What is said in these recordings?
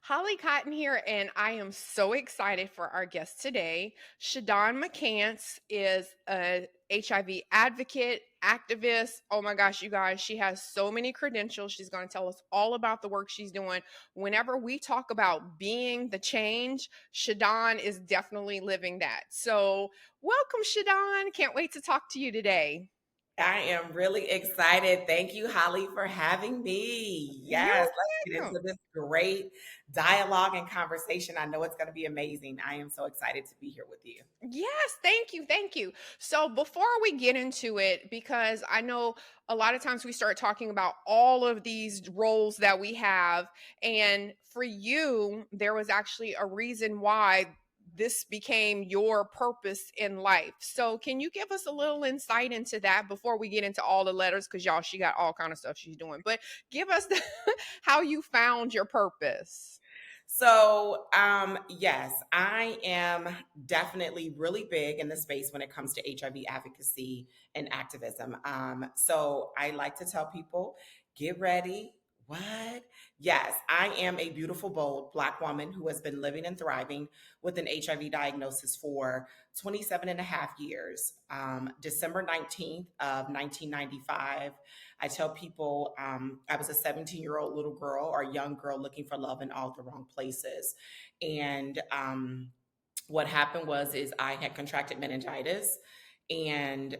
Holly Cotton here, and I am so excited for our guest today. Shadawn McCants is a HIV advocate, activist. Oh my gosh, you guys, she has so many credentials. She's going to tell us all about the work she's doing. Whenever we talk about being the change, Shadawn is definitely living that. So, welcome, Shadawn. Can't wait to talk to you today. I am really excited. Thank you, Holly, for having me. You're Yes, let's get welcome. into this great dialogue and conversation. I know it's going to be amazing. I am so excited to be here with you. Yes, thank you. Thank you. So, before we get into it, because I know a lot of times we start talking about all of these roles that we have, and for you, there was actually a reason why this became your purpose in life. So, can you give us a little insight into that before we get into all the letters? Because y'all, she got all kind of stuff she's doing, but give us how you found your purpose. Yes, I am definitely really big in the space when it comes to HIV advocacy and activism. So I like to tell people, get ready. What? Yes, I am a beautiful, bold Black woman who has been living and thriving with an HIV diagnosis for 27 and a half years. December 19th of 1995, I tell people I was a 17-year-old little girl or young girl looking for love in all the wrong places. And what happened is I had contracted meningitis and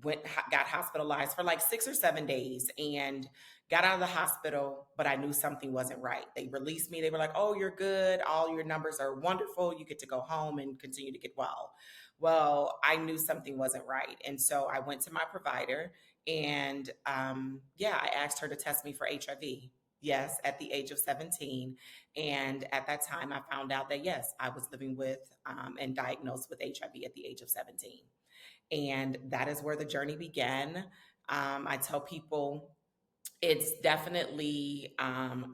got hospitalized for like 6 or 7 days and got out of the hospital, but I knew something wasn't right. They released me. They were like, "Oh, you're good. All your numbers are wonderful. You get to go home and continue to get well." Well, I knew something wasn't right. And so I went to my provider and yeah, I asked her to test me for HIV. Yes, at the age of 17. And at that time, I found out that yes, I was living with and diagnosed with HIV at the age of 17. And that is where the journey began. I tell people it's definitely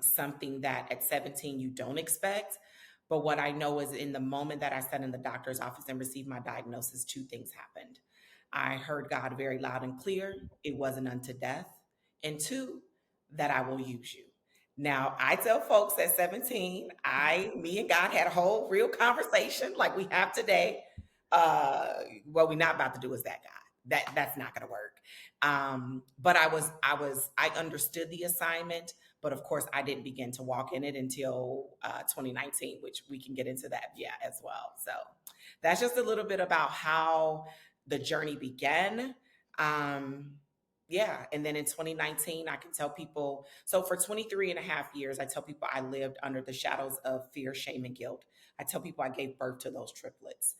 something that at 17 you don't expect. But what I know is in the moment that I sat in the doctor's office and received my diagnosis, two things happened. I heard God very loud and clear, it wasn't unto death. And two, that I will use you. Now, I tell folks at 17, me and God had a whole real conversation like we have today. What we're not about to do is that, God. That's not going to work. But I understood the assignment, but of course I didn't begin to walk in it until 2019, which we can get into that, yeah, as well. So that's just a little bit about how the journey began. Um, yeah. And then in 2019, I can tell people, so for 23 and a half years, I tell people I lived under the shadows of fear, shame, and guilt. I tell people I gave birth to those triplets.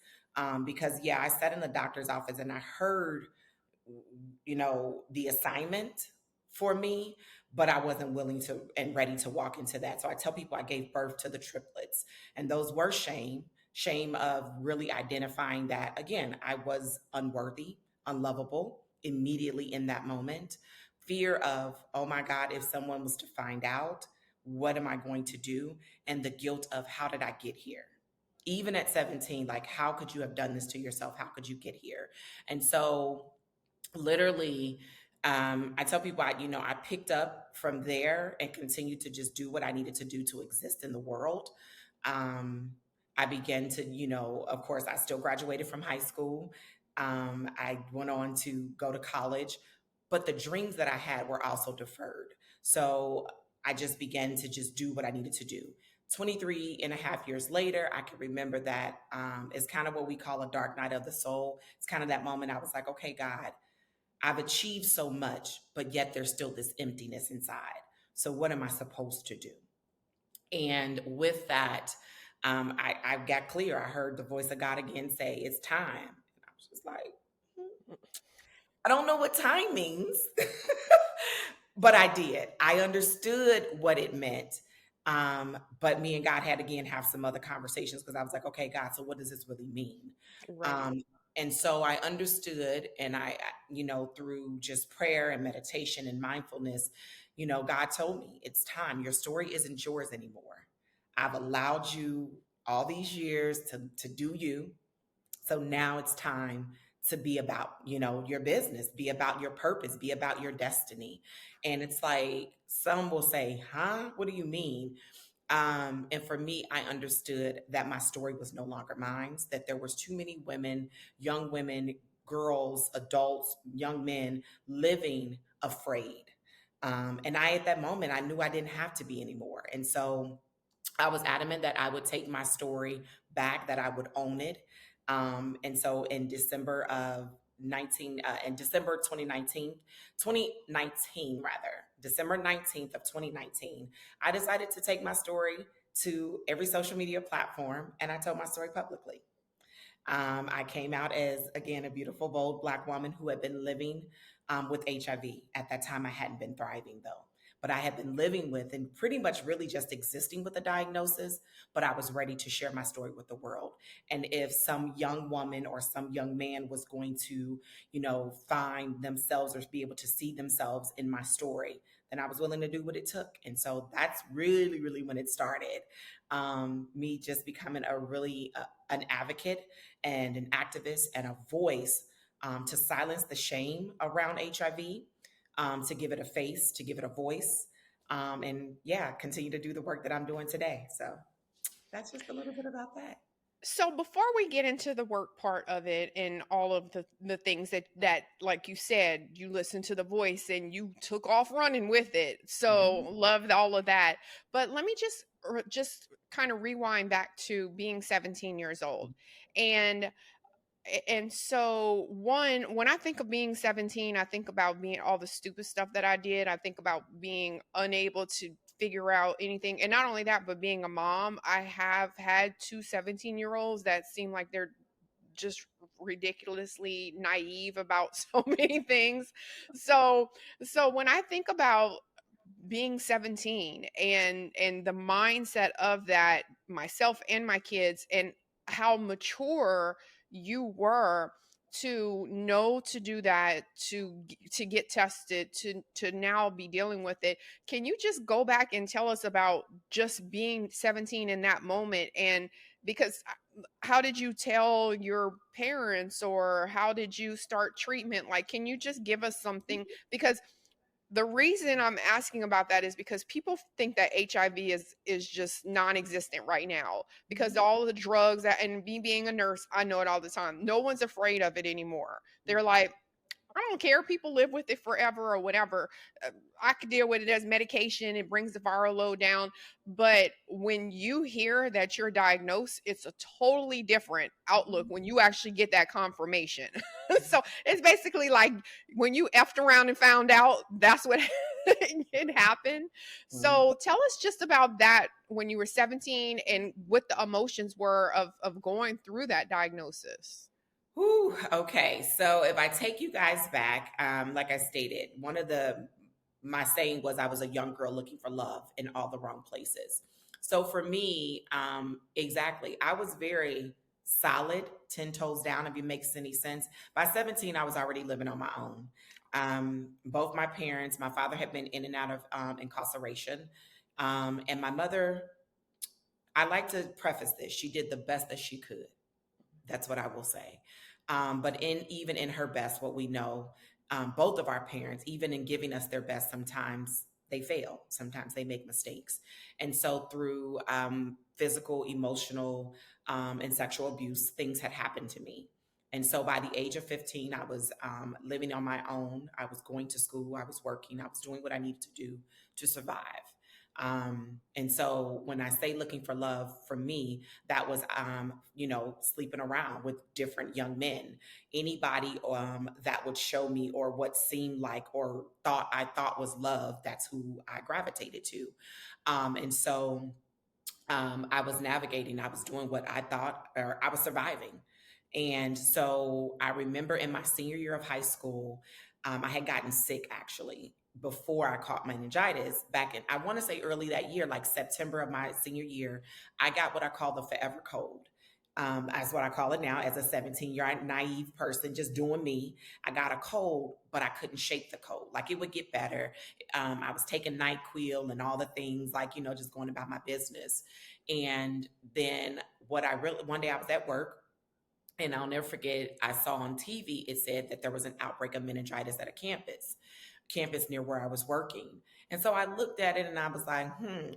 Because yeah, I sat in the doctor's office and I heard, the assignment for me, but I wasn't willing to and ready to walk into that. So I tell people I gave birth to the triplets, and those were shame of really identifying that again, I was unworthy, unlovable immediately in that moment. Fear of, oh my God, if someone was to find out, what am I going to do? And the guilt of how did I get here? Even at 17, like, how could you have done this to yourself? How could you get here? And so literally I tell people I picked up from there and continued to just do what I needed to do to exist in the world. I began to, of course I still graduated from high school. I went on to go to college, but the dreams that I had were also deferred. So I just began to just do what I needed to do. 23 and a half years later, I can remember that it's kind of what we call a dark night of the soul. It's kind of that moment I was like, okay, God, I've achieved so much, but yet there's still this emptiness inside. So what am I supposed to do? And with that, I got clear. I heard the voice of God again say, it's time. And I was just like, I don't know what time means, but I did. I understood what it meant. But me and God had again have some other conversations because I was like, okay, God, so what does this really mean? Right. Um, and so I understood, and through just prayer and meditation and mindfulness, God told me it's time. Your story isn't yours anymore. I've allowed you all these years to do you. So now it's time to be about, your business, be about your purpose, be about your destiny. And it's like some will say, huh? What do you mean? And for me, I understood that my story was no longer mine, that there was too many women, girls, adults, young men living afraid. And I, at that moment, I knew I didn't have to be anymore. And so I was adamant that I would take my story back, that I would own it. And so in December of 19, in December 2019 rather, December 19th of 2019, I decided to take my story to every social media platform and I told my story publicly. I came out as, again, a beautiful, bold Black woman who had been living with HIV. At that time, I hadn't been thriving though, but I had been living with and pretty much really just existing with a diagnosis, but I was ready to share my story with the world. And if some young woman or some young man was going to, find themselves or be able to see themselves in my story, then I was willing to do what it took. And so that's really, really when it started. Me just becoming an advocate and an activist and a voice to silence the shame around HIV, to give it a face, to give it a voice, and yeah, continue to do the work that I'm doing today. So that's just a little bit about that. So before we get into the work part of it and all of the things that like you said, you listened to the voice and you took off running with it. So Mhm. loved all of that. But let me just kind of rewind back to being 17 years old. And and so when I think of being 17, I think about being all the stupid stuff that I did. I think about being unable to figure out anything. And not only that, but being a mom. I have had two 17-year-olds that seem like they're just ridiculously naive about so many things. So when I think about being 17 and the mindset of that, myself and my kids, and how mature you were to know to do that, to get tested, to now be dealing with it. Can you just go back and tell us about just being 17 in that moment? And because how did you tell your parents, or how did you start treatment? Like, can you just give us something? Because the reason I'm asking about that is because people think that HIV is just non-existent right now, because Mhm. all of the drugs that, and me being a nurse, I know it all the time. No one's afraid of it anymore. They're like, I don't care. People live with it forever or whatever. Uh, I could deal with it as medication. It brings the viral load down. But when you hear that you're diagnosed, it's a totally different outlook Mhm. when you actually get that confirmation. So it's basically like when you effed around and found out that's what it happened. Mhm. So tell us just about that when you were 17 and what the emotions were of going through that diagnosis. Whew, okay, so if I take you guys back, like I stated, one of the my saying was I was a young girl looking for love in all the wrong places. So for me, exactly, I was very solid, 10 toes down. If it makes any sense, by 17, I was already living on my own. Both my parents, my father had been in and out of incarceration, and my mother. I like to preface this: she did the best that she could. That's what I will say. But even in her best, what we know, both of our parents, even in giving us their best, sometimes they fail. Sometimes they make mistakes. And so through physical, emotional, and sexual abuse, things had happened to me. And so by the age of 15, I was living on my own. I was going to school. I was working. I was doing what I needed to do to survive. And so when I say looking for love, for me, that was sleeping around with different young men. Anybody that would show me or what seemed like or I thought was love, that's who I gravitated to. And so I was navigating, I was doing what I thought, or I was surviving. And so I remember in my senior year of high school, I had gotten sick actually before I caught meningitis back in, I want to say early that year, like September of my senior year. I got what I call the forever cold. That's what I call it now, as a 17-year naive person, just doing me. I got a cold, but I couldn't shake the cold. Like it would get better. I was taking NyQuil and all the things, like, just going about my business. And then one day I was at work, and I'll never forget, I saw on TV, it said that there was an outbreak of meningitis at a campus near where I was working. And so I looked at it and I was like,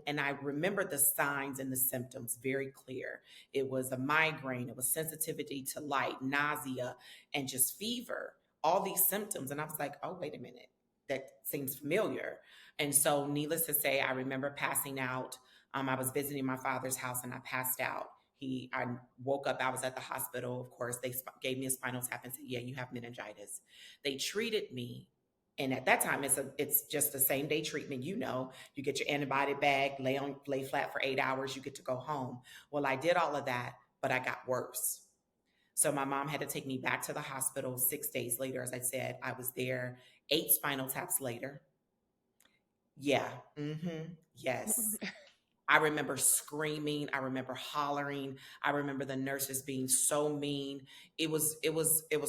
And I remember the signs and the symptoms very clear. It was a migraine, it was sensitivity to light, nausea, and just fever, all these symptoms. And I was like, oh, wait a minute, that seems familiar. And so, needless to say, I remember passing out. I was visiting my father's house and I passed out. I woke up, I was at the hospital. Of course, they gave me a spinal tap and said, yeah, you have meningitis. They treated me. And at that time, it's just the same day treatment. You get your antibiotic bag, lay flat for 8 hours, you get to go home. Well, I did all of that, but I got worse. So my mom had to take me back to the hospital 6 days later. As I said, I was there 8 spinal taps later. Yeah. Yes. I remember screaming. I remember hollering. I remember the nurses being so mean. It was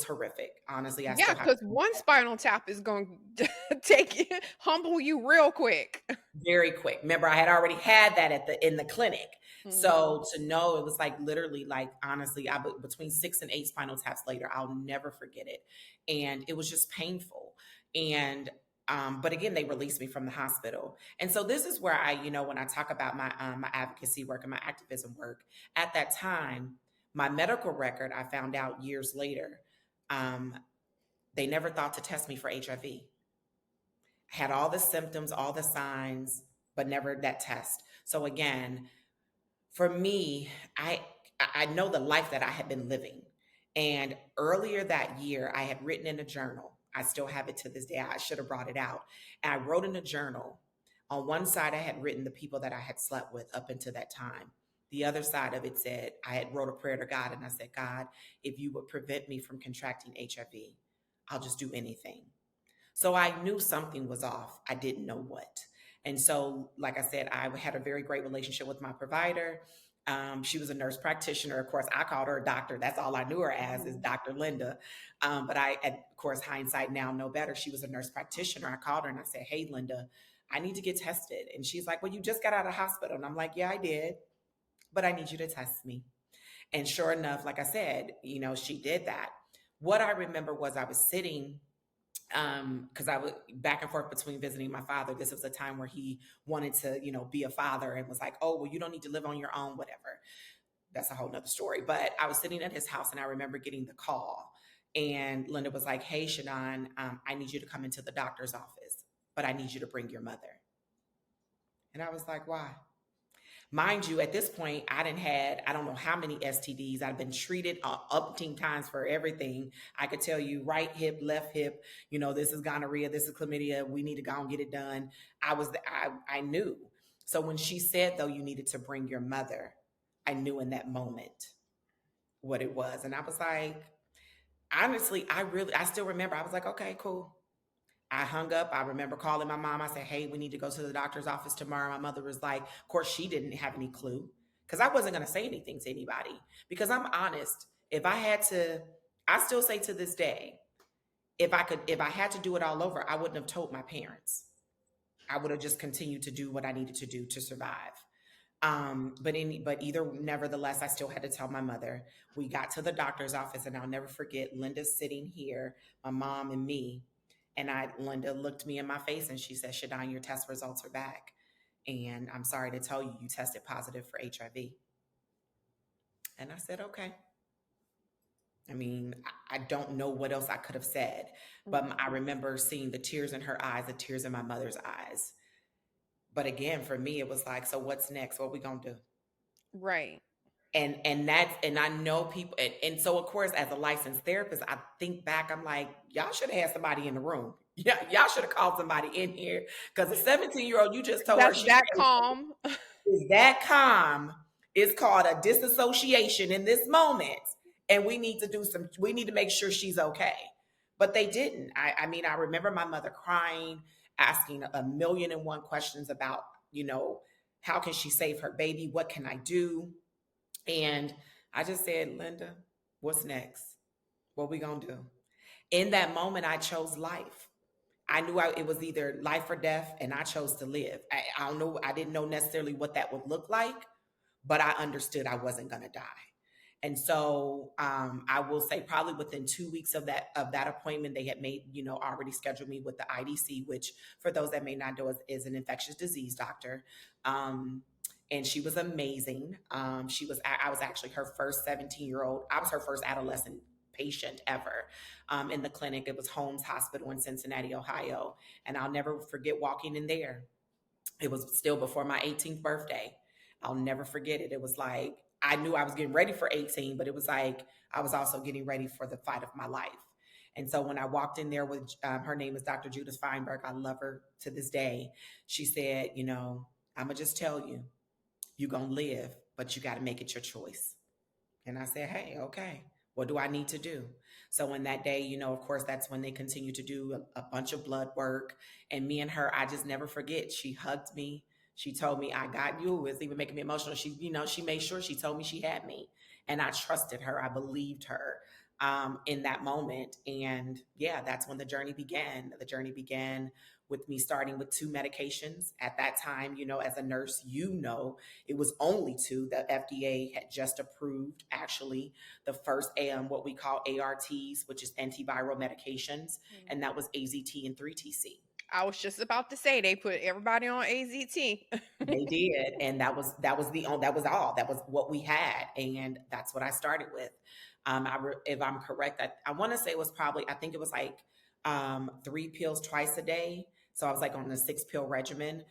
horrific. Honestly, I Yeah, still have because one spinal tap is going to take you, humble you real quick. very quick. Remember, I had already had that in the clinic. Mhm. So to know, it was like literally, like, honestly, between 6 and 8 spinal taps later, I'll never forget it. And it was just painful. And but again, they released me from the hospital. And so this is where when I talk about my advocacy work and my activism work, at that time, my medical record, I found out years later, um, they never thought to test me for HIV. Had all the symptoms, all the signs, but never that test. So again, for me, I know the life that I had been living. And earlier that year, I had written in a journal. I still have it to this day. I should have brought it out. And I wrote in a journal. On one side, I had written the people that I had slept with up until that time. The other side of it said, I had wrote a prayer to God and I said, God, if you would prevent me from contracting HIV, I'll just do anything. So I knew something was off. I didn't know what. And so, like I said, I had a very great relationship with my provider. She was a nurse practitioner. Of course, I called her a doctor. That's all I knew her as, is Mhm. Dr. Linda. But of course, hindsight now, know better. She was a nurse practitioner. I called her and I said, hey, Linda, I need to get tested. And she's like, well, you just got out of hospital. And I'm like, yeah, I did, but I need you to test me. And sure enough, like I said, she did that. What I remember was I was sitting because I was back and forth between visiting my father. This was a time where he wanted to, be a father and was like, oh, well, you don't need to live on your own, whatever. That's a whole nother story. But I was sitting at his house and I remember getting the call. And Linda was like, hey, Shadawn, I need you to come into the doctor's office, but I need you to bring your mother. And I was like, why? Mind you, at this point, I don't know how many STDs. I've been treated umpteen times for everything. I could tell you right hip, left hip, this is gonorrhea, this is chlamydia. We need to go and get it done. I knew. So when she said, though, you needed to bring your mother, I knew in that moment what it was. And I was like, honestly, I still remember. I was like, okay, cool. I hung up. I remember calling my mom. I said, hey, we need to go to the doctor's office tomorrow. My mother was like, of course, she didn't have any clue because I wasn't going to say anything to anybody. Because I'm honest, if I had to, I still say to this day, if I had to do it all over, I wouldn't have told my parents. I would have just continued to do what I needed to do to survive. But either, nevertheless, I still had to tell my mother. We got to the doctor's office, and I'll never forget Linda sitting here, my mom and me, and Linda looked me in my face and she said, Shadawn, your test results are back, and I'm sorry to tell you, you tested positive for HIV. And I said, okay. I mean, I don't know what else I could have said, but I Mhm. remember seeing the tears in her eyes, the tears in my mother's eyes. But again, for me, it was like, so what's next? What are we gonna do? Right. And I know people, and so of course, as a licensed therapist, I think back, I'm like, y'all should have had somebody in the room. Yeah, y'all should have called somebody in here because a 17-year-old, you just told her That's she that calm. is that calm. It's called a disassociation in this moment, and we need to make sure she's okay. But they didn't. I mean, I remember my mother crying, asking a million and one questions about, you know, how can she save her baby? What can I do? And I just said, Linda, what's next? What we gonna do? In that moment, I chose life. I knew it was either life or death, and I chose to live. I don't know. I didn't know necessarily what that would look like, but I understood I wasn't gonna die. And so I will say probably within 2 weeks of that appointment, they had made, already scheduled me with the IDC, which for those that may not know is an infectious disease doctor. Um, and she was amazing. I was actually her first 17-year-old. I was her first adolescent patient ever in the clinic. It was Holmes Hospital in Cincinnati, Ohio. And I'll never forget walking in there. It was still before my 18th birthday. I'll never forget it. It was like I knew I was getting ready for 18, but it was like I was also getting ready for the fight of my life. And so when I walked in there with her name is Dr. Judith Feinberg, I love her to this day. She said, I'm gonna just tell you, you're gonna live, but you got to make it your choice. And I said, hey, okay, what do I need to do? So in that day, of course, that's when they continue to do a bunch of blood work. And me and her, I just never forget. She hugged me. She told me, I got you. It's even making me emotional. She made sure she told me she had me. And I trusted her. I believed her in that moment. And yeah, that's when the journey began. The journey began with me starting with 2 medications. At that time, as a nurse, it was only 2. The FDA had just approved actually the first what we call ARTs, which is antiviral medications, and that was AZT and 3TC. I was just about to say they put everybody on AZT. They did, and that was all. That was what we had, and that's what I started with. If I'm correct, I want to say it was probably I think it was like 3 pills twice a day. So I was like on a 6-pill regimen.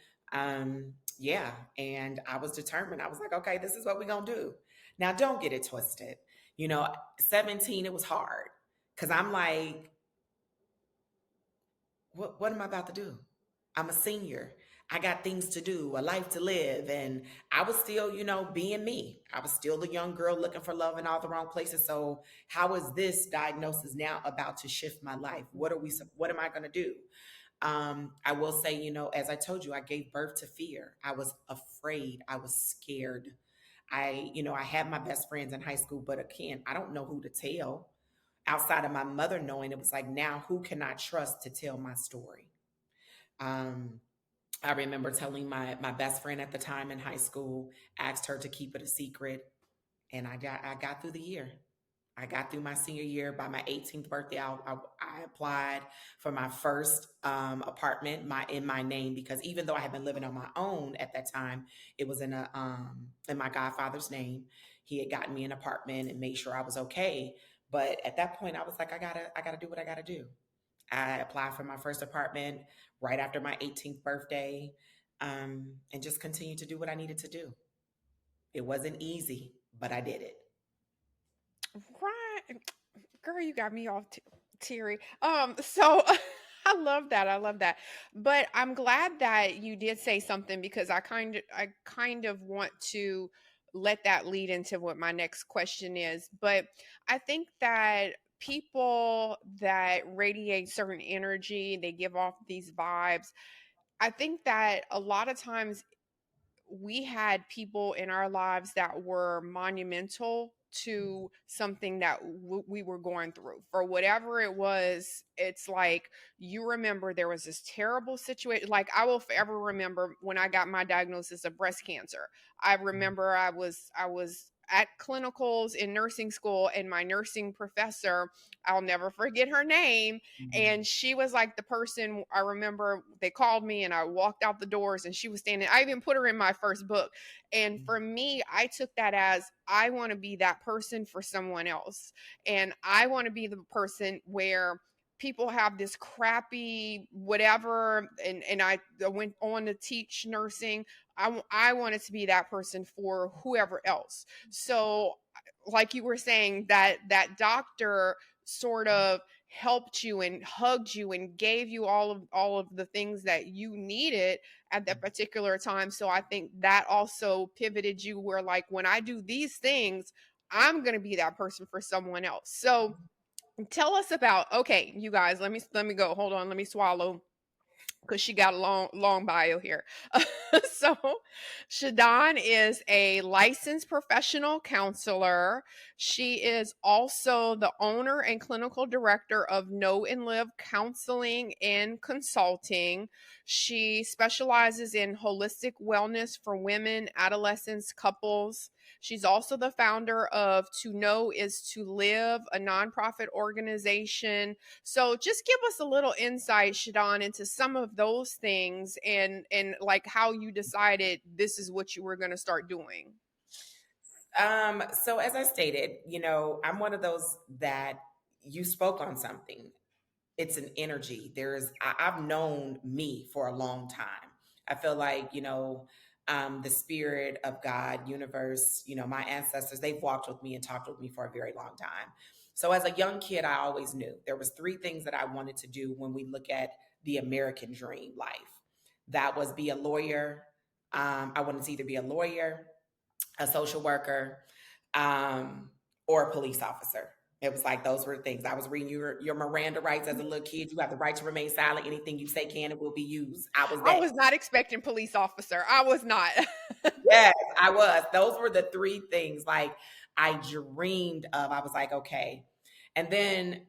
Yeah, and I was determined. I was like, okay, this is what we're gonna do. Now, don't get it twisted. 17, it was hard because I'm like, what am I about to do? I'm a senior. I got things to do, a life to live. And I was still, being me. I was still a young girl looking for love in all the wrong places. So how is this diagnosis now about to shift my life? What am I going to do? I will say, as I told you, I gave birth to fear. I was afraid. I was scared. I had my best friends in high school, but again, I don't know who to tell outside of my mother knowing. It was like, now who can I trust to tell my story? Um, I remember telling my best friend at the time in high school, asked her to keep it a secret, and I got through the year. I got through my senior year. By my 18th birthday, I applied for my first apartment in my name, because even though I had been living on my own at that time, it was in my godfather's name. He had gotten me an apartment and made sure I was okay. But at that point, I was like, I gotta do what I gotta do. I applied for my first apartment right after my 18th birthday, and just continued to do what I needed to do. It wasn't easy, but I did it. Right. Girl, you got me all teary. So I love that. I love that. But I'm glad that you did say something, because I kind of want to let that lead into what my next question is. But I think that people that radiate certain energy, they give off these vibes. I think that a lot of times we had people in our lives that were monumental to something that we were going through for whatever it was. It's like, you remember there was this terrible situation. Like, I will forever remember when I got my diagnosis of breast cancer. I remember I was at clinicals in nursing school, and my nursing professor, I'll never forget her name, Mhm. and she was like the person. I remember they called me and I walked out the doors and she was standing. I even put her in my first book. And for me, I took that as, I want to be that person for someone else. And I want to be the person where people have this crappy whatever, and I went on to teach nursing. I wanted to be that person for whoever else. So like you were saying, that doctor sort of helped you and hugged you and gave you all of the things that you needed at that particular time. So I think that also pivoted you, where like, when I do these things, I'm going to be that person for someone else. So tell us about, okay, you guys, let me go. Hold on, let me swallow. because she got a long bio here. So, Shadawn is a licensed professional counselor. She is also the owner and clinical director of Know and Live Counseling and Consulting. She specializes in holistic wellness for women, adolescents, couples. She's also the founder of To Know is to Live, a nonprofit organization. So just give us a little insight, Shadon, into some of those things and like how you decided this is what you were going to start doing. So as I stated, I'm one of those that you spoke on something. It's an energy. I've known me for a long time. I feel like, the spirit of God, universe, my ancestors, they've walked with me and talked with me for a very long time. So as a young kid, I always knew there was three things that I wanted to do when we look at the American dream life. That was be a lawyer. I wanted to either be a lawyer, a social worker, or a police officer. It was like those were the things. I was reading your Miranda rights as a little kid. You have the right to remain silent. Anything you say can and will be used. I was I that. was not expecting police officer. I was not. Yes, I was. Those were the three things like I dreamed of. I was like, okay. And then,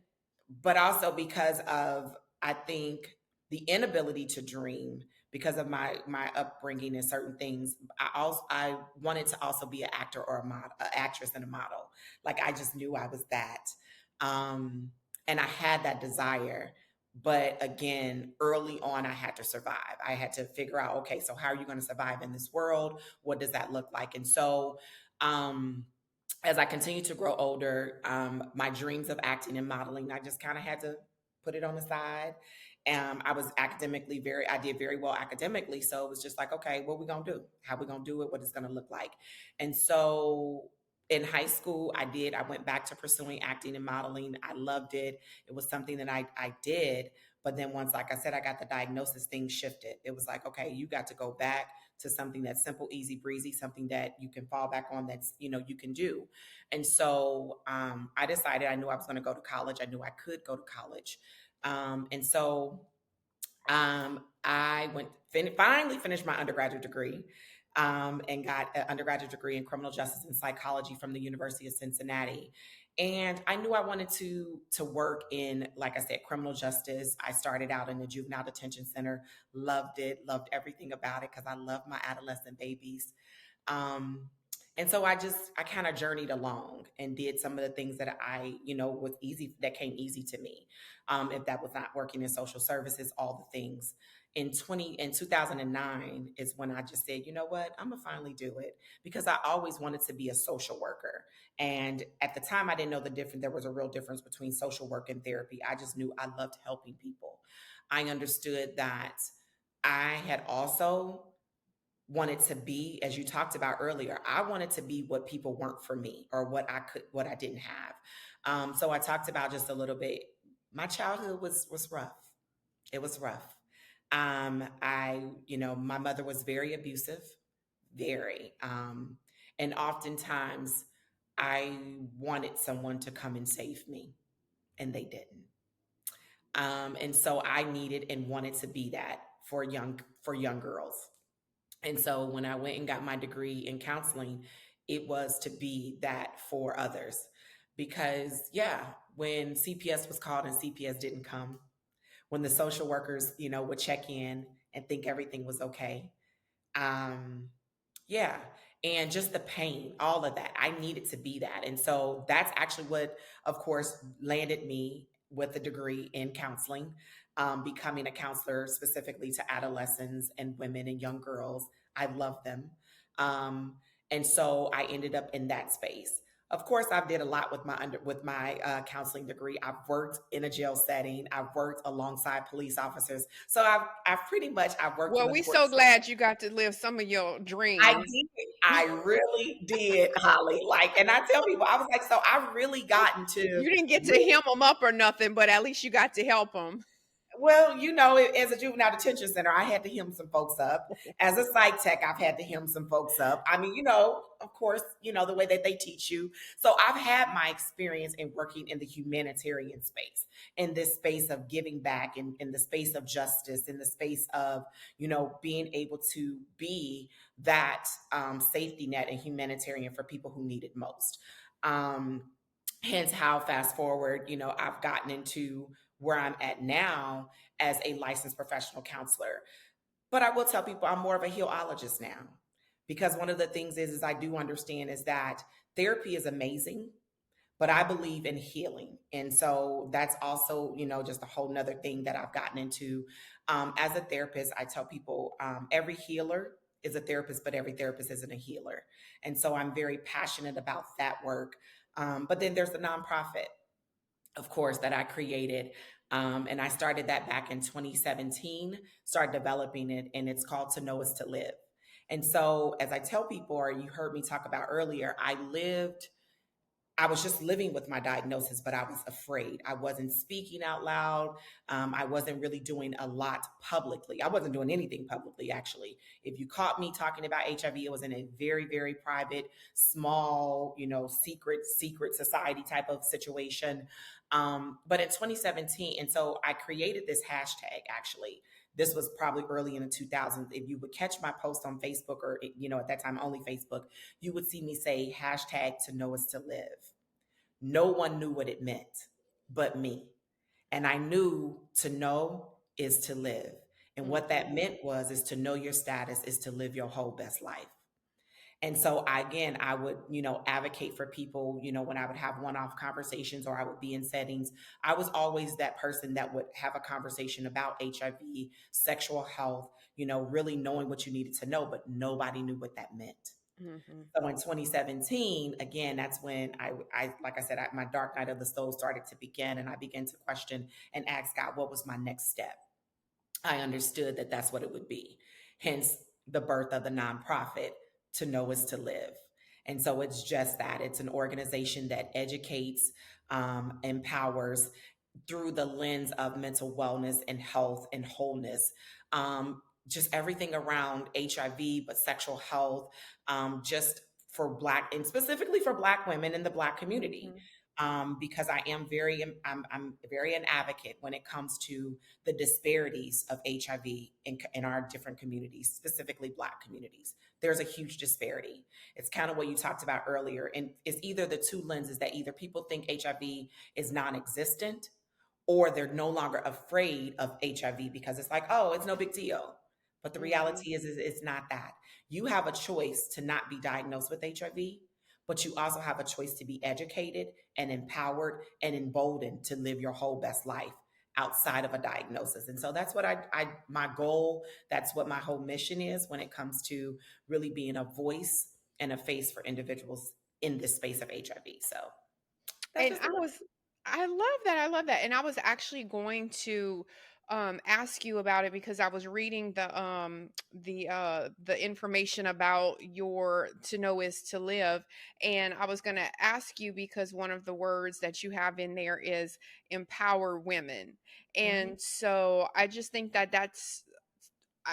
but also because of, I think, the inability to dream because of my upbringing and certain things. I wanted to also be an actor or a model, an actress and a model. Like I just knew I was that. Um, and I had that desire. But again, early on, I had to survive. I had to figure out, okay, so how are you going to survive in this world? What does that look like? And so, um, as I continued to grow older, my dreams of acting and modeling, I just kind of had to put it on the side. I was I did very well academically. So it was just like, okay, what we going to do? How we going to do it? What it's going to look like? And so in high school, I went back to pursuing acting and modeling. I loved it. It was something that I did. But then once, like I said, I got the diagnosis, things shifted. It was like, okay, you got to go back to something that's simple, easy breezy, something that you can fall back on that's, you can do. And so I decided I knew I was going to go to college. I knew I could go to college. And so I finally finished my undergraduate degree and got an undergraduate degree in criminal justice and psychology from the University of Cincinnati. And I knew I wanted to work in, like I said, criminal justice. I started out in the juvenile detention center, loved it, loved everything about it because I love my adolescent babies. Um, and so I kind of journeyed along and did some of the things that that came easy to me. If that was not working in social services, all the things. In 2009 is when I just said, you know what, I'm gonna finally do it because I always wanted to be a social worker. And at the time, I didn't know the difference. There was a real difference between social work and therapy. I just knew I loved helping people. I understood that I had also wanted to be, as you talked about earlier, I wanted to be what people weren't for me or what I didn't have. So I talked about just a little bit. My childhood was rough. It was rough. My mother was very abusive, very, and oftentimes I wanted someone to come and save me, and they didn't. And so I needed and wanted to be that for young girls. And so when I went and got my degree in counseling, it was to be that for others. Because, yeah, when CPS was called and CPS didn't come, when the social workers, would check in and think everything was okay. Um, yeah. And just the pain, all of that. I needed to be that. And so that's actually what, of course, landed me with a degree in counseling, becoming a counselor specifically to adolescents and women and young girls. I love them. Um, and so I ended up in that space. Of course, I did a lot with my counseling degree. I've worked in a jail setting. I've worked alongside police officers. So I've worked in Well, the we court so system. glad you got to live some of your I dreams. did. I really did, Holly. Like, and I tell people, I was like, so I've really gotten to You didn't get to really, hem them up or nothing, but at least you got to help them. Well, as a juvenile detention center, I had to hem some folks up. As a psych tech, I've had to hem some folks up. I mean, of course, the way that they teach you. So I've had my experience in working in the humanitarian space, in this space of giving back, in the space of justice, in the space of, being able to be that safety net and humanitarian for people who need it most. Um, Hence how fast forward, I've gotten into where I'm at now as a licensed professional counselor. But I will tell people I'm more of a healologist now, because one of the things is I do understand is that therapy is amazing, but I believe in healing. And so that's also, just a whole nother thing that I've gotten into. As a therapist, I tell people every healer is a therapist, but every therapist isn't a healer. And so I'm very passionate about that work. But then there's the nonprofit, of course, that I created. And I started that back in 2017, started developing it, and it's called To Know Is to Live. And so, as I tell people, or you heard me talk about earlier, I was just living with my diagnosis, but I was afraid. I wasn't speaking out loud. I wasn't really doing a lot publicly. I wasn't doing anything publicly, actually. If you caught me talking about HIV, it was in a very, very private, small, secret society type of situation. But in 2017, and so I created this hashtag, actually. This was probably early in the 2000s. If you would catch my post on Facebook, or, at that time, only Facebook, you would see me say hashtag To Know Is to Live. No one knew what it meant but me. And I knew to know is to live. And what Mhm. that meant is to know your status is to live your whole best life. And so I would, advocate for people, when I would have one-off conversations or I would be in settings. I was always that person that would have a conversation about HIV, sexual health, really knowing what you needed to know, but nobody knew what that meant. Mhm. So in 2017, again, that's when like I said, my dark night of the soul started to begin, and I began to question and ask God, what was my next step? I understood that that's what it would be. Hence the birth of the nonprofit, To Know Is to Live. And so it's just that it's an organization that educates, empowers through the lens of mental wellness and health and wholeness. Just everything around HIV, but sexual health, just for Black, and specifically for Black women in the Black community. Mhm. Because I'm very an advocate when it comes to the disparities of HIV in our different communities, specifically Black communities. There's a huge disparity. It's kind of what you talked about earlier. And it's either the two lenses that either people think HIV is non existent, or they're no longer afraid of HIV because it's like, oh, it's no big deal. But the Mhm. reality is it's not that. You have a choice to not be diagnosed with HIV, but you also have a choice to be educated and empowered and emboldened to live your whole best life outside of a diagnosis. And so that's what my goal, that's what my whole mission is when it comes to really being a voice and a face for individuals in this space of HIV. So that's And just a little. I love that. I love that. And I was actually going to ask you about it because I was reading the information about your To Know Is to Live, and I was going to ask you because one of the words that you have in there is empower women. Mhm. And so I just think that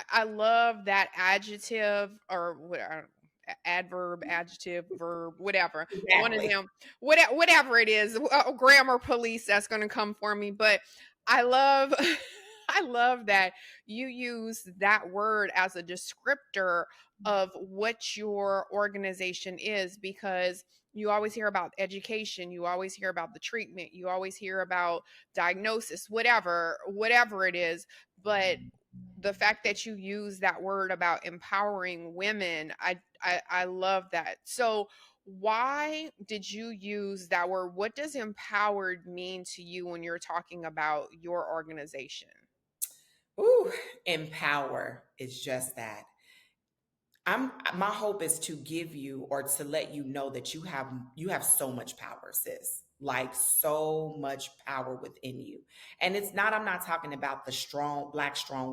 I love that adjective, or what adverb, adjective, verb, whatever. One of Exactly. them, whatever it is, grammar police that's going to come for me. But I love, I love that you use that word as a descriptor of what your organization is, because you always hear about education, you always hear about the treatment, you always hear about diagnosis, whatever it is. But the fact that you use that word about empowering women, I love that. So why did you use that word? What does empowered mean to you when you're talking about your organization? Ooh, empower is just that. My hope is to give you, or to let you know that you have so much power, sis. Like, so much power within you. And I'm not talking about the strong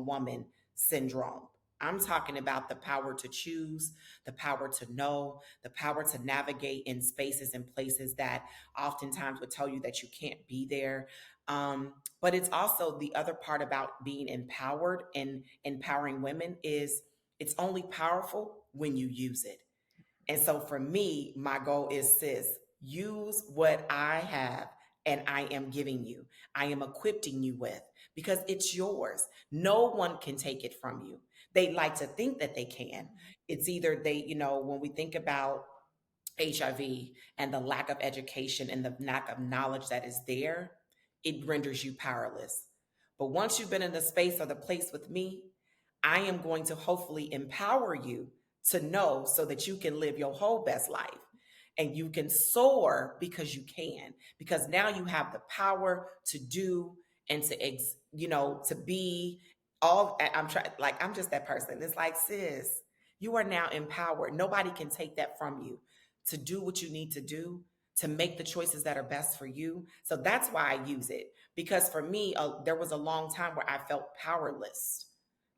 woman syndrome. I'm talking about the power to choose, the power to know, the power to navigate in spaces and places that oftentimes would tell you that you can't be there. But it's also the other part about being empowered and empowering women is it's only powerful when you use it. And so for me, my goal is, sis, use what I have and I am giving you. I am equipping you with because it's yours. No one can take it from you. They like to think that they can. It's either they, when we think about HIV and the lack of education and the lack of knowledge that is there, it renders you powerless. But once you've been in the space or the place with me, I am going to hopefully empower you to know so that you can live your whole best life and you can soar because you can, because now you have the power to do and to be all. I'm trying, like, I'm just that person. It's like, sis, you are now empowered. Nobody can take that from you to do what you need to do, to make the choices that are best for you. So that's why I use it. Because for me, there was a long time where I felt powerless.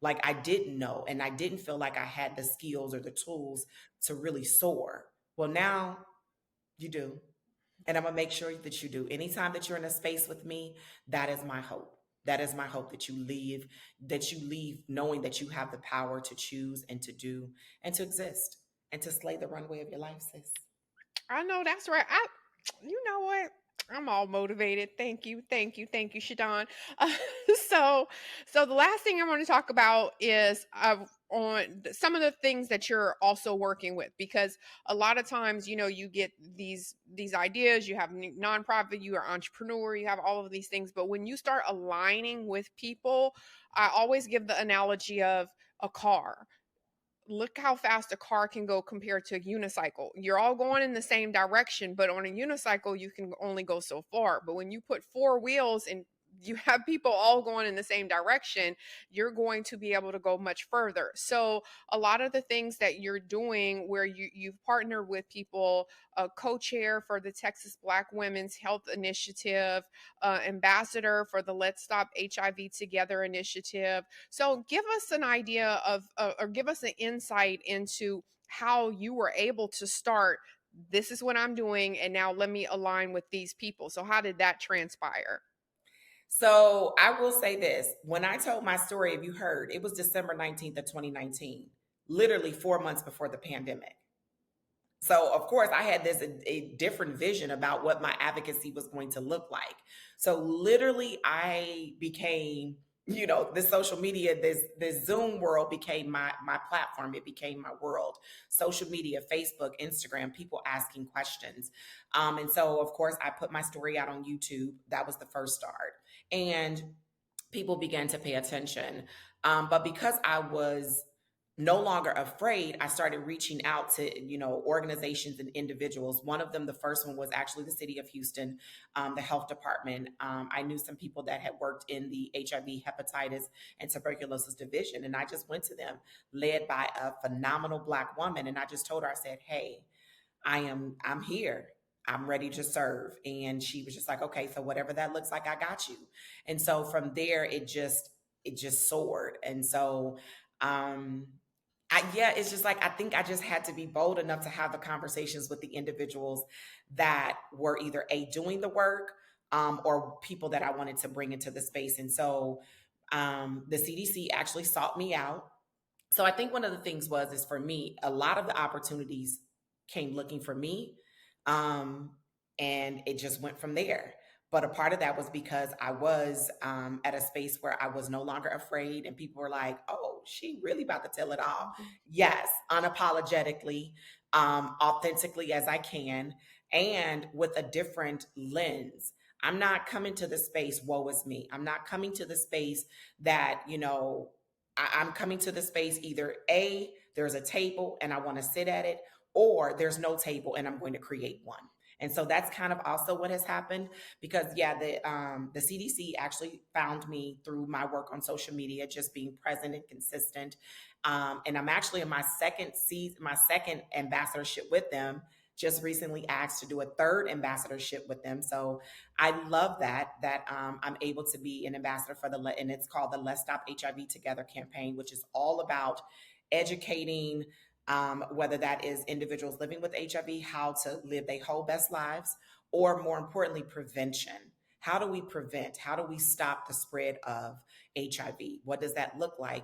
Like I didn't know and I didn't feel like I had the skills or the tools to really soar. Well, now you do. And I'm going to make sure that you do. Anytime that you're in a space with me, that is my hope. That is my hope that you leave knowing that you have the power to choose and to do and to exist and to slay the runway of your life, sis. I know that's right. You know what? I'm all motivated. Thank you, thank you, thank you, Shadawn. Uh, so, so the last thing I want to talk about is some of the things that you're also working with, because a lot of times, you get these ideas. You have nonprofit, you are entrepreneur, you have all of these things, but when you start aligning with people, I always give the analogy of a car. Look how fast a car can go compared to a unicycle. You're all going in the same direction, but on a unicycle, you can only go so far. But when you put four wheels and you have people all going in the same direction, you're going to be able to go much further. So a lot of the things that you're doing where you've partnered with people, a co-chair for the Texas Black Women's Health Initiative, ambassador for the Let's Stop HIV Together initiative. So give us an idea of, or give us an insight into how you were able to start. This is what I'm doing, and now let me align with these people. So how did that transpire? So I will say this. When I told my story, if you heard, it was December 19th of 2019, literally 4 months before the pandemic. So of course I had a different vision about what my advocacy was going to look like. So literally I became, this social media, this Zoom world became my platform. It became my world. Social media, Facebook, Instagram, people asking questions. And so of course I put my story out on YouTube. That was the first start. And people began to pay attention. But because I was no longer afraid, I started reaching out to, organizations and individuals. One of them, the first one, was actually the city of Houston, the health department. I knew some people that had worked in the HIV, hepatitis, and tuberculosis division. And I just went to them, led by a phenomenal Black woman. And I just told her, I said, hey, I'm here. I'm ready to serve. And she was just like, okay, so whatever that looks like, I got you. And so from there, it just soared. And so, yeah, it's just like, I think I just had to be bold enough to have the conversations with the individuals that were either doing the work, or people that I wanted to bring into the space. And so, the CDC actually sought me out. So I think one of the things is for me, a lot of the opportunities came looking for me. Um, and it just went from there. But a part of that was because I was, at a space where I was no longer afraid, and people were like, "Oh, she really about to tell it all." Yes, unapologetically, authentically as I can, and with a different lens. I'm not coming to the space, woe is me. I'm not coming to the space that, I'm coming to the space either there's a table and I want to sit at it, or there's no table and I'm going to create one. And so that's kind of also what has happened, because yeah, the CDC actually found me through my work on social media, just being present and consistent. And I'm actually in my second season, my second ambassadorship with them. Just recently asked to do a third ambassadorship with them. So I love that I'm able to be an ambassador for and it's called the Let's Stop HIV Together campaign, which is all about educating, whether that is individuals living with HIV, how to live their whole best lives, or more importantly, prevention, How do we prevent? How do we stop the spread of HIV? What does that look like?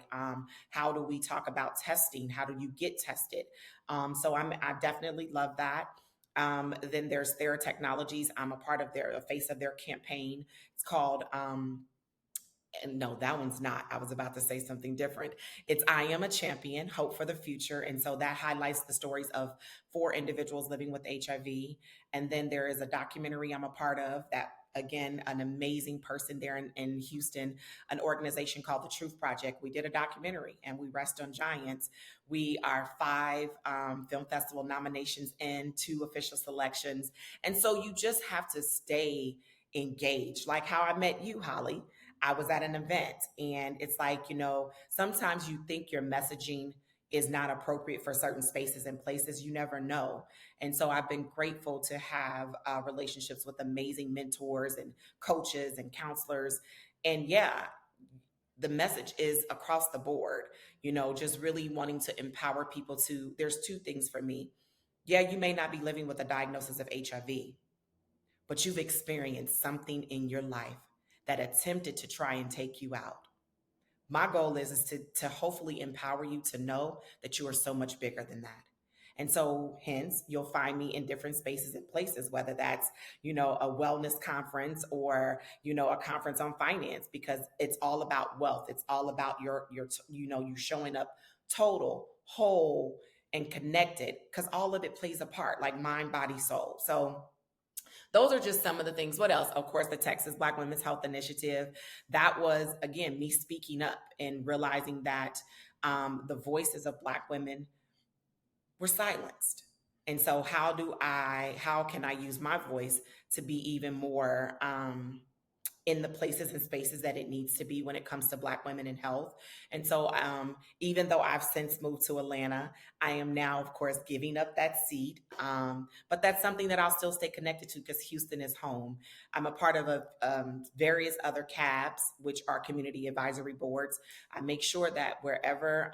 How do we talk about testing? How do you get tested? I definitely love that. Then there's Thera Technologies. I'm a part of a face of their campaign. It's called and no, that one's not. I was about to say something different. It's I Am a Champion, Hope for the Future. And so that highlights the stories of 4 individuals living with HIV. And then there is a documentary I'm a part of that, again, an amazing person there in Houston, an organization called The Truth Project. We did a documentary and we rest on giants. We are 5 film festival nominations and 2 official selections. And so you just have to stay engaged, like how I met you, Holly. I was at an event and it's like, sometimes you think your messaging is not appropriate for certain spaces and places. You never know. And so I've been grateful to have relationships with amazing mentors and coaches and counselors. And yeah, the message is across the board, just really wanting to empower people there's 2 things for me. Yeah, you may not be living with a diagnosis of HIV, but you've experienced something in your life that attempted to try and take you out. My goal is to hopefully empower you to know that you are so much bigger than that. And so hence you'll find me in different spaces and places, whether that's, a wellness conference or, a conference on finance, because it's all about wealth. It's all about you showing up total, whole, and connected, because all of it plays a part, like mind, body, soul. So those are just some of the things. What else? Of course, the Texas Black Women's Health Initiative. That was, again, me speaking up and realizing that the voices of Black women were silenced. And so how can I use my voice to be even more in the places and spaces that it needs to be when it comes to Black women in health. And so even though I've since moved to Atlanta, I am now, of course, giving up that seat. But that's something that I'll still stay connected to because Houston is home. I'm a part of various other CABs, which are community advisory boards. I make sure that wherever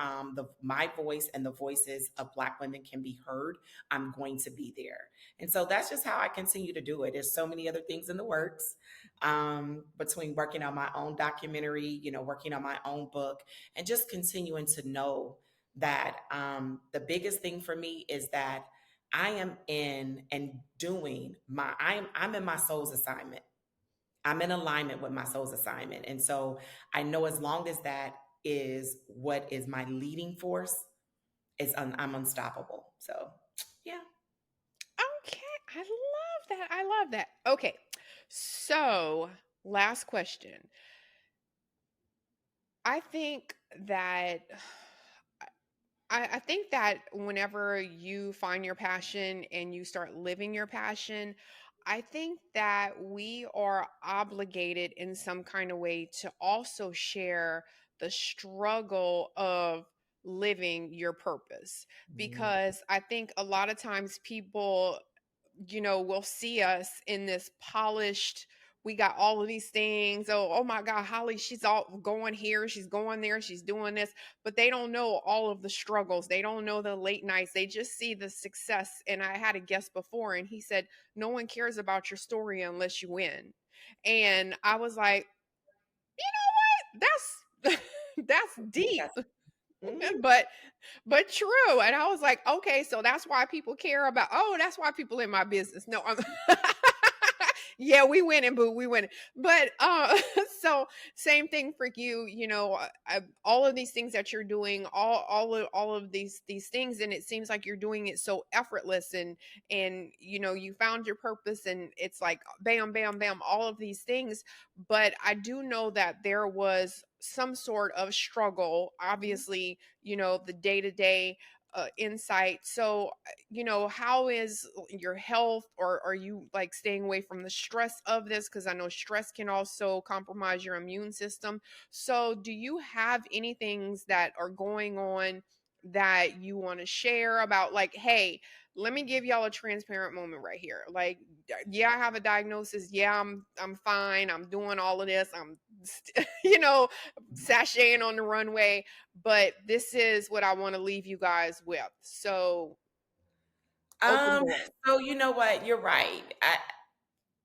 my voice and the voices of Black women can be heard, I'm going to be there. And so that's just how I continue to do it. There's so many other things in the works, between working on my own documentary, working on my own book, and just continuing to know that the biggest thing for me is that I am in and doing I'm in my soul's assignment. I'm in alignment with my soul's assignment. And so I know as long as that is what is my leading force, I'm unstoppable. So yeah. Okay, I love that. I love that. Okay, so last question. I think that I think that whenever you find your passion and you start living your passion, I think that we are obligated in some kind of way to also share the struggle of living your purpose. Mhm. Because I think a lot of times people, will see us in this polished, we got all of these things. Oh my God, Holly, she's all going here, she's going there, she's doing this, but they don't know all of the struggles. They don't know the late nights. They just see the success. And I had a guest before, and he said, no one cares about your story unless you win. And I was like, that's that's deep. That's mhm. but but true. And I was like, okay, so that's why people care about, oh, that's why people in my business. No, I'm yeah, we winning, boo, we winning. But so same thing for you, all of these things that you're doing, all of these things, and it seems like you're doing it so effortless, and you found your purpose, and it's like bam, bam, bam, all of these things. But I do know that there was some sort of struggle, obviously, the day to day insight. So, how is your health, or are you like staying away from the stress of this? Because I know stress can also compromise your immune system. So, do you have any things that are going on that you want to share about, like, hey, let me give y'all a transparent moment right here. Like, yeah, I have a diagnosis. Yeah, I'm fine. I'm doing all of this. I'm, sashaying on the runway, but this is what I want to leave you guys with. So, open Um, door. so you know what? You're right.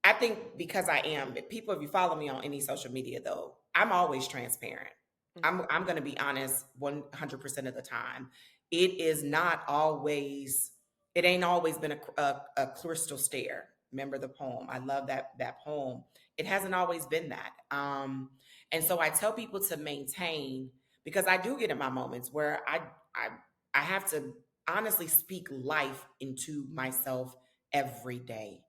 I think because I am, people, if you follow me on any social media though, I'm always transparent. Mhm. I'm going to be honest 100% of the time. It is not always, it ain't always been a crystal stare. Remember the poem? I love that poem. It hasn't always been that. And so I tell people to maintain, because I do get in my moments where I I have to honestly speak life into myself every day.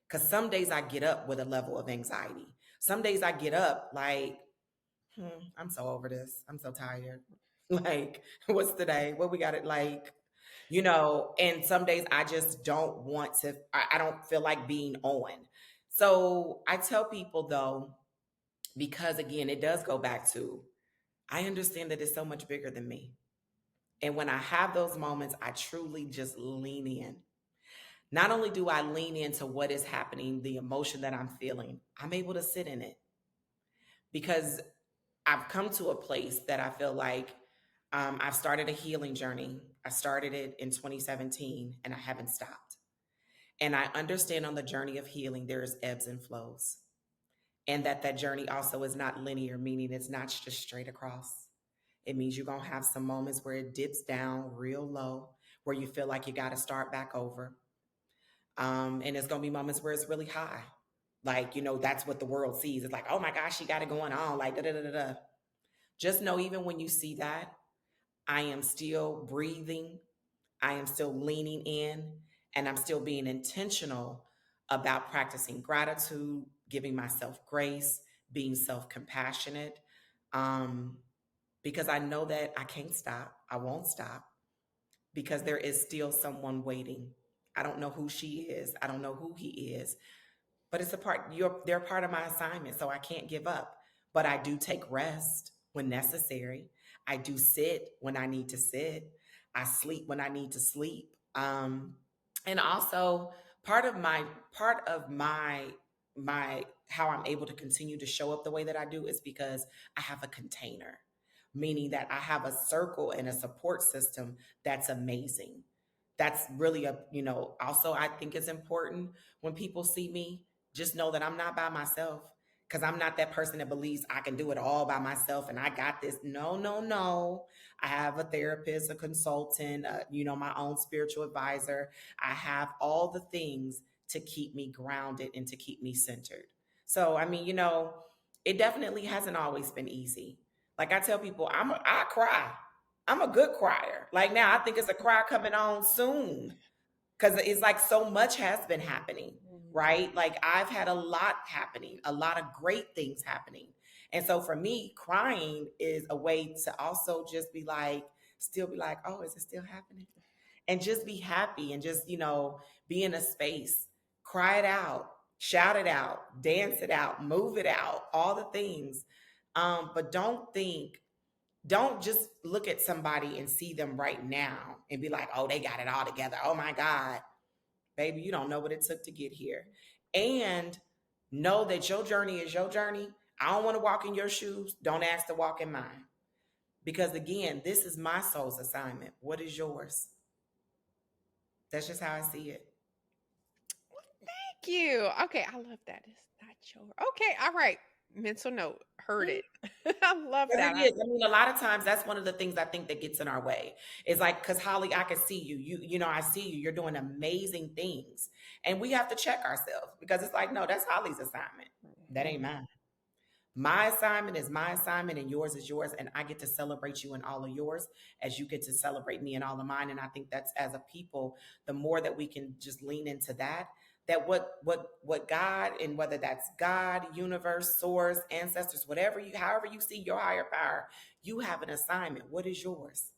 Because some days I get up with a level of anxiety. Some days I get up like, I'm so over this. I'm so tired. Like, what's today? What we got it like? And some days I just don't want to, I don't feel like being on. So I tell people though, because again, it does go back to, I understand that it's so much bigger than me. And when I have those moments, I truly just lean in. Not only do I lean into what is happening, the emotion that I'm feeling, I'm able to sit in it because I've come to a place that I feel like I've started a healing journey. I started it in 2017 and I haven't stopped. And I understand on the journey of healing, there's ebbs and flows. And that journey also is not linear, meaning it's not just straight across. It means you're going to have some moments where it dips down real low, where you feel like you got to start back over. And there's going to be moments where it's really high. Like, that's what the world sees. It's like, oh my gosh, she got it going on. Like, da da da da da. Just know, even when you see that, I am still breathing. I am still leaning in, and I'm still being intentional about practicing gratitude, giving myself grace, being self compassionate. Um, because I know that I can't stop. I won't stop because there is still someone waiting. I don't know who she is. I don't know who he is, but it's a part, they're part of my assignment, so I can't give up. But I do take rest when necessary. I do sit when I need to sit. I sleep when I need to sleep. And also part of my how I'm able to continue to show up the way that I do is because I have a container, meaning that I have a circle and a support system that's amazing. That's really also I think it's important when people see me, just know that I'm not by myself, because I'm not that person that believes I can do it all by myself and I got this. No, no, no. I have a therapist, a consultant, my own spiritual advisor. I have all the things to keep me grounded and to keep me centered. So, I mean, it definitely hasn't always been easy. Like I tell people, I cry. I'm a good crier. Like now, I think it's a cry coming on soon because it's like so much has been happening, Mhm. right? Like I've had a lot happening, a lot of great things happening. And so for me, crying is a way to also just be like, still be like, oh, is it still happening? And just be happy and just, be in a space, cry it out, shout it out, dance it out, move it out, all the things. But don't just look at somebody and see them right now and be like, oh, they got it all together. Oh my God, baby, you don't know what it took to get here. And know that your journey is your journey. I don't want to walk in your shoes. Don't ask to walk in mine. Because again, this is my soul's assignment. What is yours? That's just how I see it. Thank you. Okay, I love that. It's not your. Okay, all right. Mental note. Heard it. I love Because that. it is. I mean, a lot of times that's one of the things I think that gets in our way. It's like, because Holly, I can see you. I see you. You're doing amazing things. And we have to check ourselves because it's like, no, that's Holly's assignment. That ain't Mhm. mine. My assignment is my assignment and yours is yours. And I get to celebrate you in all of yours as you get to celebrate me in all of mine. And I think that's, as a people, the more that we can just lean into that, that what God, and whether that's God, universe, source, ancestors, however you see your higher power, you have an assignment. What is yours?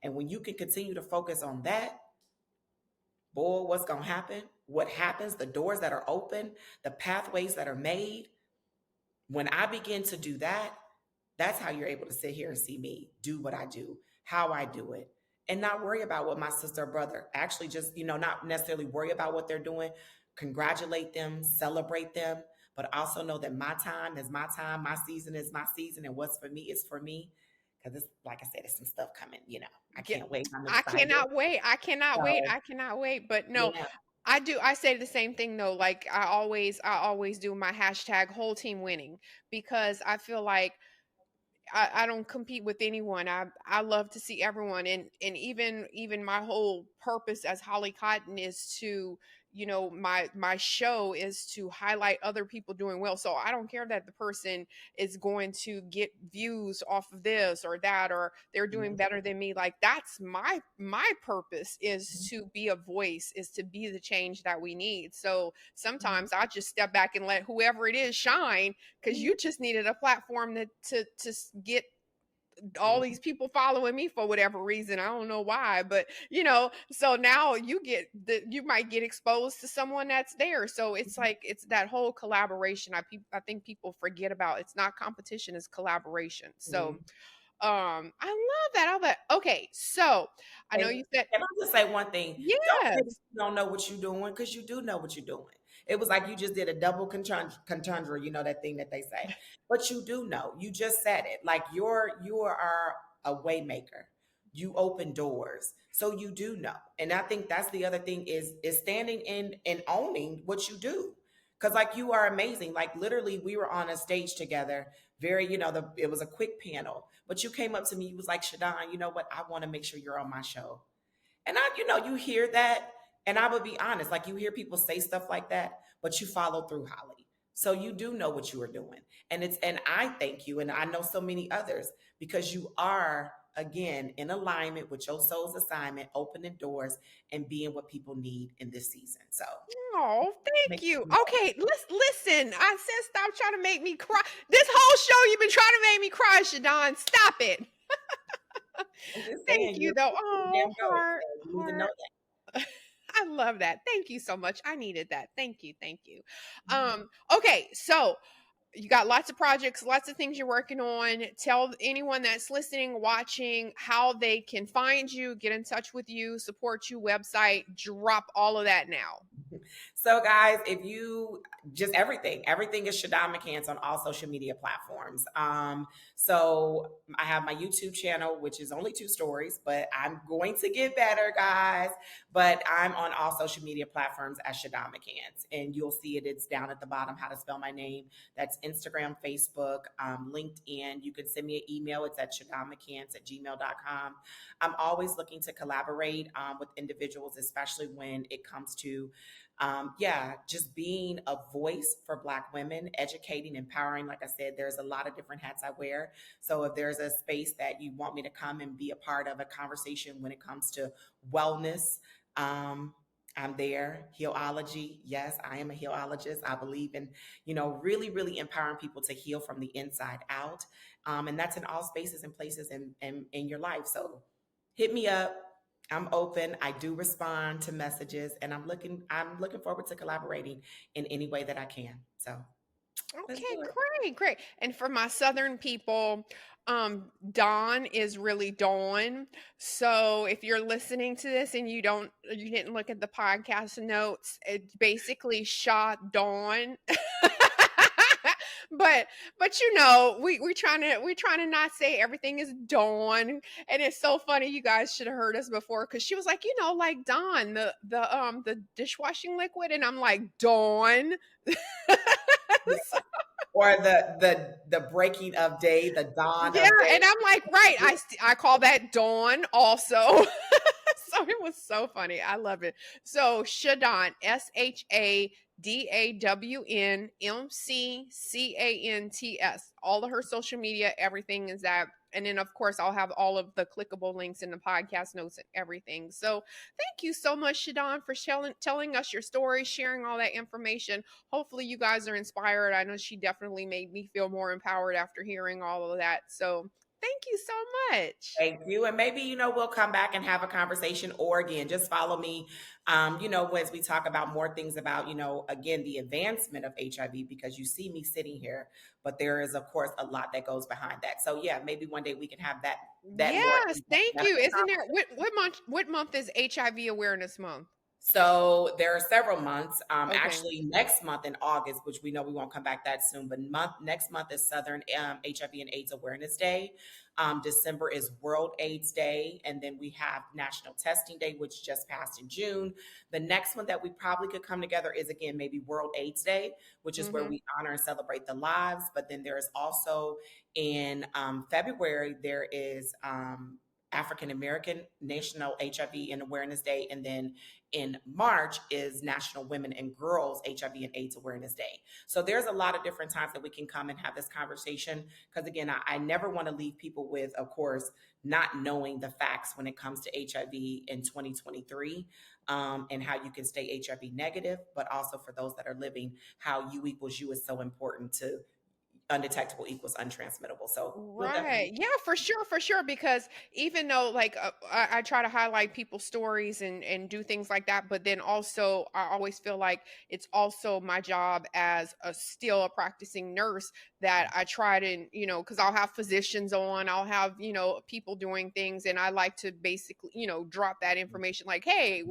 And when you can continue to focus on that, boy, what's going to happen? What happens? The doors that are open, the pathways that are made, when I begin to do that, that's how you're able to sit here and see me do what I do, how I do it, and not worry about what my sister or brother actually just, not necessarily worry about what they're doing, congratulate them, celebrate them, but also know that my time is my time, my season is my season, and what's for me is for me. Because it's like I said, there's some stuff coming, I Yeah, can't wait. I'm I excited. cannot wait. I cannot wait. So, I cannot wait. But no, yeah. I do. I say the same thing though. Like I always do my hashtag whole team winning because I feel like I don't compete with anyone. I love to see everyone, and even my whole purpose as Holly Cotton is to, my show is to highlight other people doing well. So I don't care that the person is going to get views off of this or that, or they're doing Mhm, better than me. Like that's my purpose is to be a voice, is to be the change that we need. So mhm, sometimes I just step back and let whoever it is shine because mhm, you just needed a platform to get all mhm, these people following me for whatever reason. I don't know why, but so now you might get exposed to someone that's there. So it's mhm, like it's that whole collaboration. I think people forget about. It's not competition, it's collaboration. So mhm. I love that. I love that. Okay, so I know And you said can I just say one thing? Don't think yes. you don't know what you're doing because you do know what you're doing. It was like you just did a double conundrum, you know that thing that they say. But you do know. You just said it. Like you are a waymaker. You open doors. So you do know. And I think that's the other thing is standing in and owning what you do. Cause like you are amazing. Like literally we were on a stage together, very, it was a quick panel, but you came up to me, you was like, Shadawn, you know what? I want to make sure you're on my show. And you hear that, and I would be honest, like you hear people say stuff like that, but you follow through, Holly. So you do know what you are doing. And I thank you, and I know so many others, because you are again in alignment with your soul's assignment, opening doors and being what people need in this season. So Oh, thank make you. sure you know. Okay, listen. I said stop trying to make me cry. This whole show you've been trying to make me cry, Shadon. Stop it. I'm just Thank saying you you're though. pretty Oh, damn good. heart, So you need to know heart. I love that. Thank you so much. I needed that. Thank you. Thank you. that. Okay, so you got lots of projects, lots of things you're working on. Tell anyone that's listening, watching, how they can find you, get in touch with you, support you, website, drop all of that now. So, guys, if you just everything is Shadawn McCants on all social media platforms. So I have my YouTube channel, which is only 2 stories, but I'm going to get better, guys. But I'm on all social media platforms as Shadawn McCants, and you'll see it. It's down at the bottom how to spell my name. That's Instagram, Facebook, LinkedIn. You can send me an email. It's at ShadawnMcCants@gmail.com. I'm always looking to collaborate with individuals, especially when it comes to just being a voice for Black women, educating, empowering. Like I said, there's a lot of different hats I wear. So if there's a space that you want me to come and be a part of a conversation when it comes to wellness, I'm there. Healology. Yes, I am a healologist. I believe in, really, really empowering people to heal from the inside out. And that's in all spaces and places in your life. So hit me up. I'm open. I do respond to messages, and I'm looking forward to collaborating in any way that I can. So let's Okay, do it. great. And for my southern people, Dawn is really Dawn. So if you're listening to this and you didn't look at the podcast notes, it's basically shot Dawn. but we trying to not say everything is Dawn. And it's so funny, you guys should have heard us before because she was like, like Dawn, the dishwashing liquid, and I'm like, Dawn. Yeah. Or the breaking of day, the dawn Yeah, of day. and I'm like, right, I call that dawn also. So it was so funny. I love it. So Shadawn, SHADAWNMCCANTS. All of her social media, everything is that. And then of course I'll have all of the clickable links in the podcast notes and everything. So thank you so much, Shadawn, for telling us your story, sharing all that information. Hopefully you guys are inspired. I know she definitely made me feel more empowered after hearing all of that. So thank you so much. Thank you. And maybe, we'll come back and have a conversation, or again, just follow me, as we talk about more things about, again, the advancement of HIV, because you see me sitting here, but there is, of course, a lot that goes behind that. So yeah, maybe one day we can have that more Yes, in-depth thank you. medical Isn't there conversation. what month is HIV awareness month? So there are several months. Okay. Actually, next month in August, which we know we won't come back that soon, but next month is Southern HIV and AIDS Awareness Day. December is World AIDS Day. And then we have National Testing Day, which just passed in June. The next one that we probably could come together is, again, maybe World AIDS Day, which is where Mm-hmm. we honor and celebrate the lives. But then there is also in February, there is African American National HIV and Awareness Day. And then in March is National Women and Girls HIV and AIDS Awareness Day. So there's a lot of different times that we can come and have this conversation. Because again, I never want to leave people with, of course, not knowing the facts when it comes to HIV in 2023, and how you can stay HIV negative, but also for those that are living, how U equals U is so important to undetectable equals untransmittable. So we'll definitely. Right. Yeah, for sure. Because even though, like, I try to highlight people's stories and do things like that, but then also I always feel like it's also my job as a still a practicing nurse that I try to, because I'll have physicians on, I'll have people doing things, and I like to basically drop that information like, hey,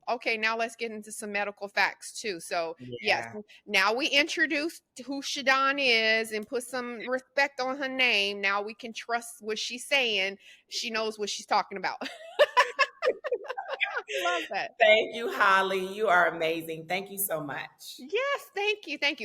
okay, now let's get into some medical facts too. So yes, Yeah. now we introduced who Shadawn is and put some respect on her name. Now we can trust what she's saying. She knows what she's talking about. Love that. Thank you, Holly. You are amazing. Thank you so much. Yes, thank you. Thank you.